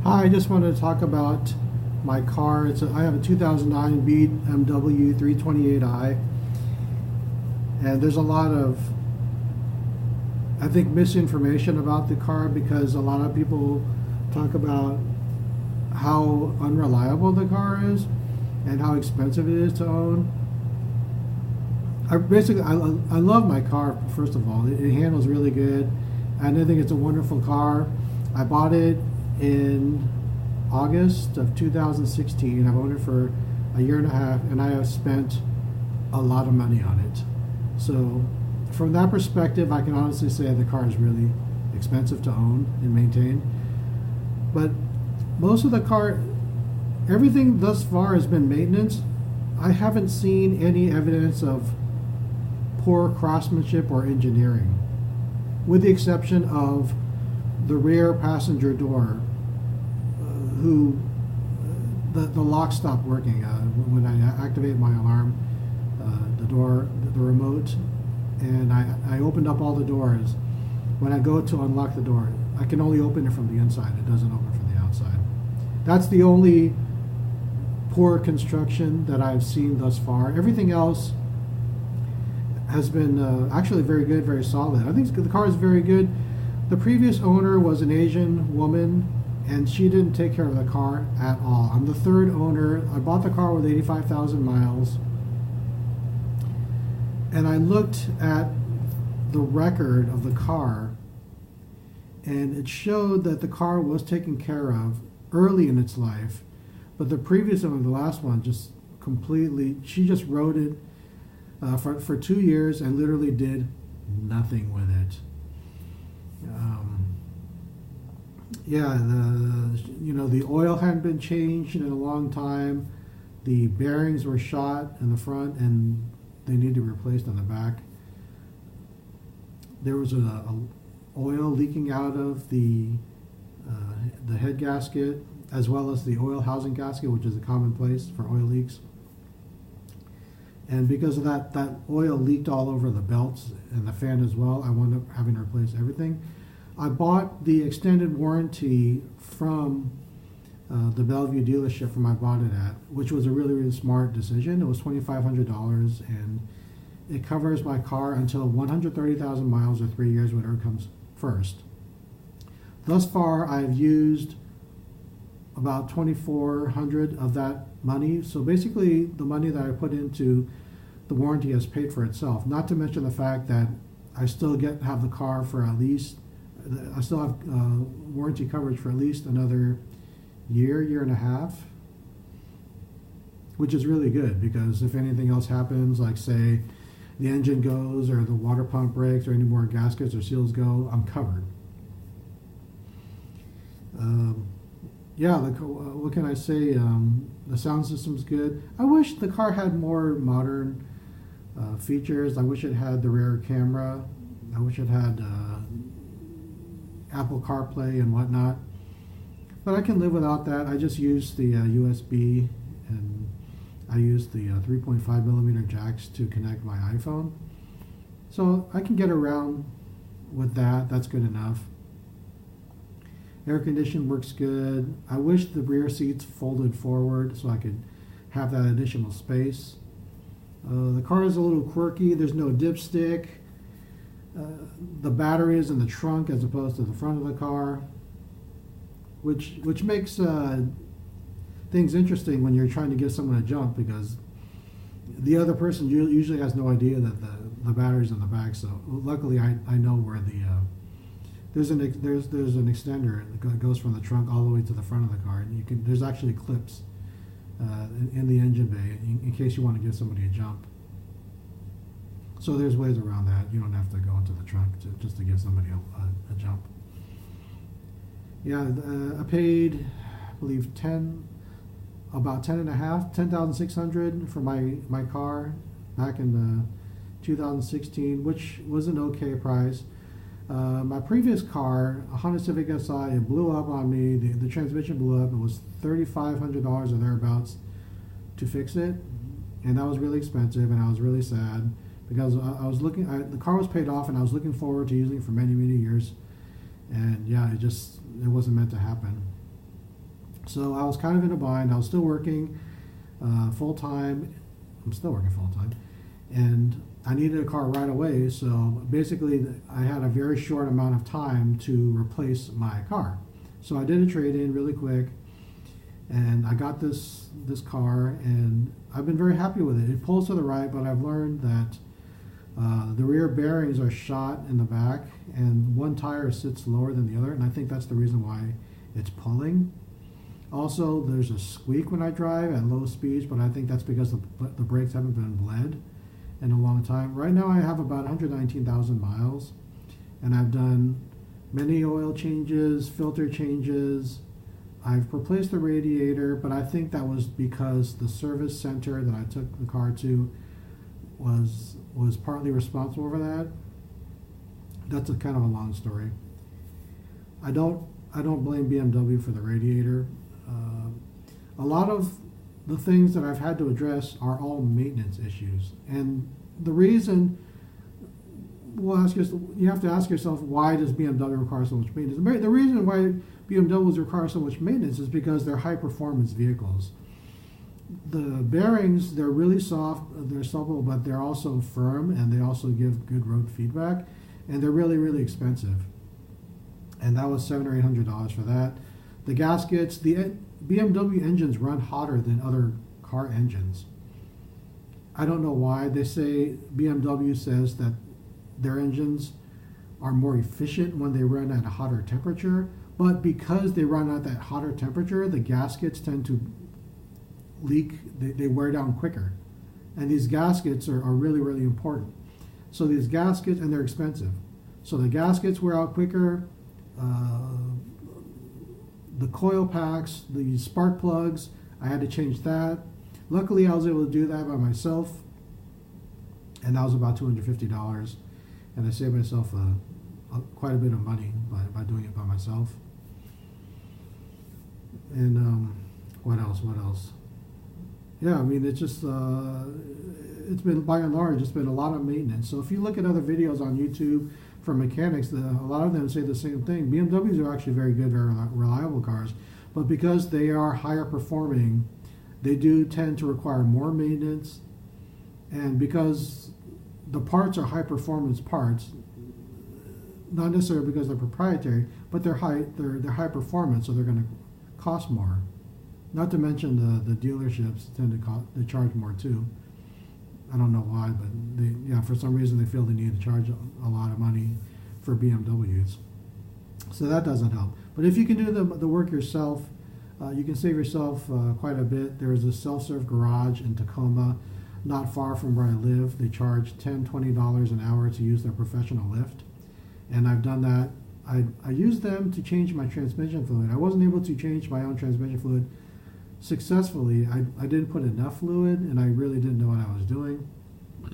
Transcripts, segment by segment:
Hi, I just wanted to talk about my car. I have a 2009 BMW 328i, and there's a lot of, I think, misinformation about the car because a lot of people talk about how unreliable the car is and how expensive it is to own. I love my car. First of all, it handles really good, and I think it's a wonderful car. I bought it in August of 2016. I've owned it for a year and a half, and I have spent a lot of money on it. So, from that perspective, I can honestly say the car is really expensive to own and maintain. But most of the car, everything thus far has been maintenance. I haven't seen any evidence of poor craftsmanship or engineering, with the exception of the rear passenger door, who the lock stopped working when I activated my alarm, the remote, and I opened up all the doors. When I go to unlock the door, I can only open it from the inside. It doesn't open from the outside. That's the only poor construction that I've seen thus far. Everything else has been actually very good, very solid. I think the car is very good. The previous owner was an Asian woman, and she didn't take care of the car at all. I'm the third owner. I bought the car with 85,000 miles, and I looked at the record of the car, and it showed that the car was taken care of early in its life, but the previous owner, the last one, just completely, she just rode it for 2 years and literally did nothing with it. The oil hadn't been changed in a long time. The bearings were shot in the front, and they need to be replaced on the back. There was a oil leaking out of the head gasket, as well as the oil housing gasket, which is a common place for oil leaks. And because of that oil leaked all over the belts and the fan as well. I wound up having to replace everything. I bought the extended warranty from the Bellevue dealership from I bought it at, which was a really, really smart decision. It was $2,500, and it covers my car until 130,000 miles or 3 years, whatever comes first. Thus far, I've used about $2,400 of that money. So basically, the money that I put into the warranty has paid for itself. Not to mention the fact that I still have the car for at least, I still have warranty coverage for at least another year and a half, which is really good because if anything else happens, like say the engine goes or the water pump breaks or any more gaskets or seals go, I'm covered. What can I say? The sound system's good. I wish the car had more modern features. I wish it had the rear camera. I wish it had Apple CarPlay and whatnot. But I can live without that. I just use the USB, and I use the 3.5 millimeter jacks to connect my iPhone. So I can get around with that. That's good enough. Air conditioning works good. I wish the rear seats folded forward so I could have that additional space. The car is a little quirky. There's no dipstick. The battery is in the trunk as opposed to the front of the car, which makes things interesting when you're trying to give someone a jump, because the other person usually has no idea that the battery's in the back. So luckily I know where the there's an extender that goes from the trunk all the way to the front of the car, and there's actually clips in the engine bay in case you want to give somebody a jump. So there's ways around that. You don't have to go into the trunk just to give somebody a jump. I paid, I believe, about 10,600 for my car back in 2016, which was an okay price. My previous car, a Honda Civic Si, it blew up on me. The transmission blew up. It was $3,500 or thereabouts to fix it, and that was really expensive, and I was really sad because I was the car was paid off, and I was looking forward to using it for many, many years, and it wasn't meant to happen. So I was kind of in a bind. I was still working full time. I'm still working full time, and I needed a car right away. So basically, I had a very short amount of time to replace my car. So I did a trade-in really quick, and I got this car, and I've been very happy with it. It pulls to the right, but I've learned that the rear bearings are shot in the back, and one tire sits lower than the other, and I think that's the reason why it's pulling. Also, there's a squeak when I drive at low speeds, but I think that's because the brakes haven't been bled in a long time. Right now I have about 119,000 miles, and I've done many oil changes, filter changes. I've replaced the radiator, but I think that was because the service center that I took the car to was partly responsible for that. That's a kind of a long story. I don't blame BMW for the radiator. A lot of the things that I've had to address are all maintenance issues, and the reason you have to ask yourself, why does BMW require so much maintenance? The reason why BMWs require so much maintenance is because they're high performance vehicles. The bearings, they're really soft, they're supple, but they're also firm, and they also give good road feedback, and they're really, really expensive. And that was $700 or $800 for that. The gaskets, the BMW engines run hotter than other car engines. I don't know why. They say, BMW says that their engines are more efficient when they run at a hotter temperature, but because they run at that hotter temperature, the gaskets tend to leak, they wear down quicker. And these gaskets are really, really important. So these gaskets, and they're expensive. So the gaskets wear out quicker, the coil packs, the spark plugs, I had to change that. Luckily, I was able to do that by myself, and that was about $250. And I saved myself quite a bit of money by doing it by myself. And what else? Yeah, I mean, it's just, it's been, by and large, it's been a lot of maintenance. So if you look at other videos on YouTube from mechanics, a lot of them say the same thing. BMWs are actually very good, very reliable cars, but because they are higher performing, they do tend to require more maintenance, and because the parts are high performance parts, not necessarily because they're proprietary, but they're high performance, so they're going to cost more. Not to mention the dealerships tend to charge more too. I don't know why, but for some reason they feel they need to charge a lot of money for BMWs. So that doesn't help. But if you can do the work yourself, you can save yourself quite a bit. There's a self-serve garage in Tacoma, not far from where I live. They charge $10, $20 an hour to use their professional lift. And I've done that. I used them to change my transmission fluid. I wasn't able to change my own transmission fluid successfully. I didn't put enough fluid, and I really didn't know what I was doing.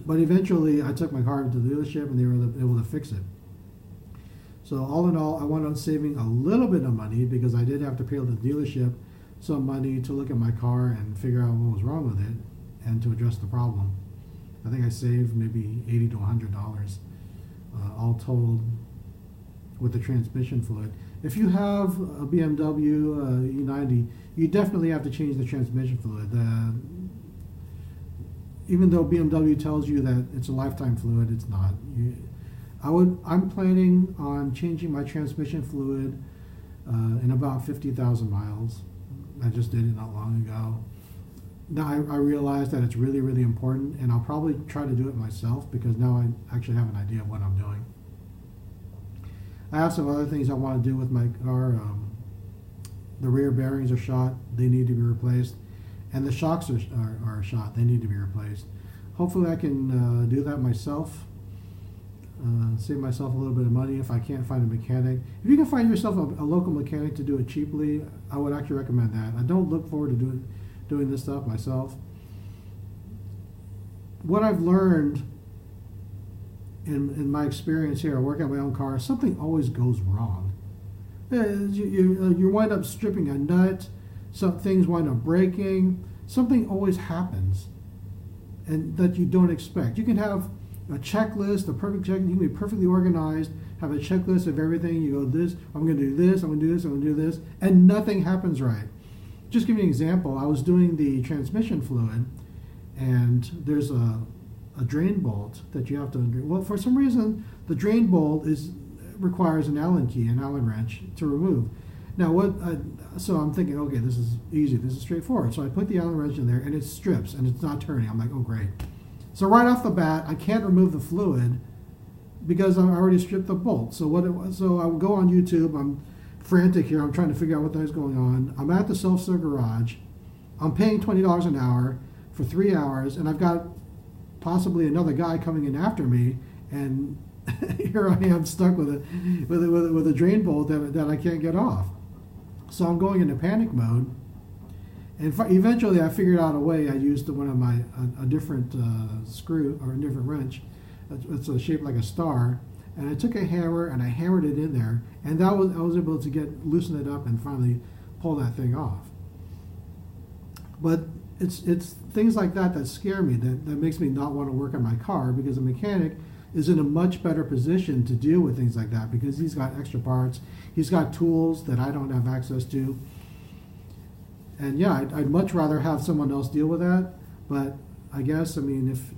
But eventually, I took my car to the dealership, and they were able to fix it. So all in all, I wound up saving a little bit of money because I did have to pay the dealership some money to look at my car and figure out what was wrong with it and to address the problem. I think I saved maybe $80 to $100 all told with the transmission fluid. If you have a BMW E90, you definitely have to change the transmission fluid. Even though BMW tells you that it's a lifetime fluid, it's not. I'm planning on changing my transmission fluid in about 50,000 miles. I just did it not long ago. Now I realize that it's really, really important, and I'll probably try to do it myself because now I actually have an idea of what I'm doing. I have some other things I want to do with my car. The rear bearings are shot. They need to be replaced. And the shocks are shot. They need to be replaced. Hopefully I can do that myself. Save myself a little bit of money if I can't find a mechanic. If you can find yourself a local mechanic to do it cheaply, I would actually recommend that. I don't look forward to doing this stuff myself. What I've learned in my experience here, working on my own car, something always goes wrong. You wind up stripping a nut, some things wind up breaking, something always happens and that you don't expect. You can have a checklist, a perfect checklist, you can be perfectly organized, have a checklist of everything, you go this, I'm going to do this, I'm going to do this, I'm going to do this, and nothing happens right. just give you an example. I was doing the transmission fluid, and there's a drain bolt that you have to undo. Well, for some reason, the drain bolt requires an Allen key, an Allen wrench to remove. Now, so I'm thinking, okay, this is easy, this is straightforward. So I put the Allen wrench in there, and it strips, and it's not turning. I'm like, oh, great. So right off the bat, I can't remove the fluid because I already stripped the bolt. So so I will go on YouTube. I'm frantic here. I'm trying to figure out what the hell's going on. I'm at the self-serve garage. I'm paying $20 an hour for 3 hours, and I've got possibly another guy coming in after me, and here I am stuck with a drain bolt that I can't get off. So I'm going into panic mode, and eventually I figured out a way. I used one of my a different screw or a different wrench. It's shaped like a star, and I took a hammer and I hammered it in there, and I was able to loosen it up and finally pull that thing off. But it's things like that scare me, that makes me not want to work on my car, because a mechanic is in a much better position to deal with things like that, because he's got extra parts, he's got tools that I don't have access to. And yeah, I'd much rather have someone else deal with that. But I guess, I mean, if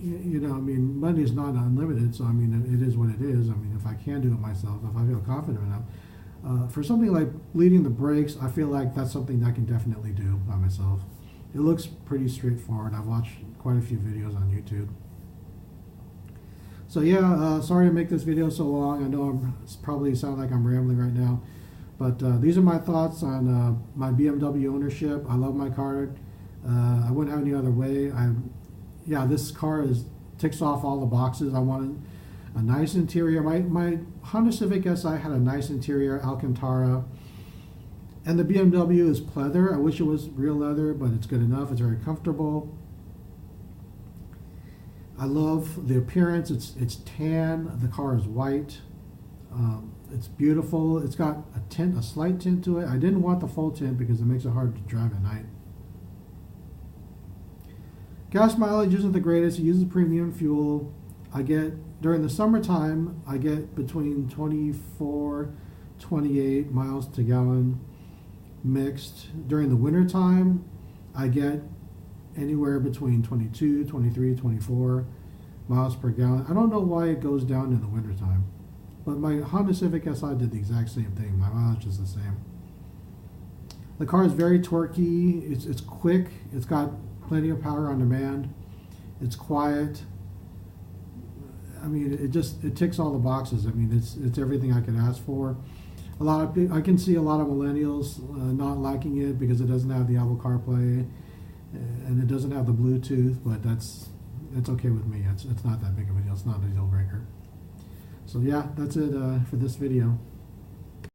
money is not unlimited, so I mean, it is what it is. I mean, if I can do it myself, if I feel confident enough, for something like bleeding the brakes, I feel like that's something I can definitely do by myself. It looks pretty straightforward. I've watched quite a few videos on YouTube. So yeah, sorry to make this video so long. I know it's probably sound like I'm rambling right now, but these are my thoughts on my BMW ownership. I love my car. I wouldn't have any other way. This car ticks off all the boxes. I wanted a nice interior. My Honda Civic Si had a nice interior, Alcantara, and the BMW is pleather. I wish it was real leather, but it's good enough. It's very comfortable. I love the appearance. It's tan. The car is white. It's beautiful. It's got a slight tint to it. I didn't want the full tint because it makes it hard to drive at night. Gas mileage isn't the greatest. It uses premium fuel. During the summertime, I get between 24, 28 miles to gallon mixed. During the wintertime, I get anywhere between 22, 23, 24 miles per gallon. I don't know why it goes down in the wintertime, but my Honda Civic Si did the exact same thing. My mileage is the same. The car is very torquey. It's quick. It's got plenty of power on demand. It's quiet. I mean, it ticks all the boxes. I mean, it's everything I could ask for. I can see a lot of millennials not liking it because it doesn't have the Apple CarPlay and it doesn't have the Bluetooth, but it's okay with me. It's not that big of a deal. It's not a deal breaker. So yeah, that's it for this video.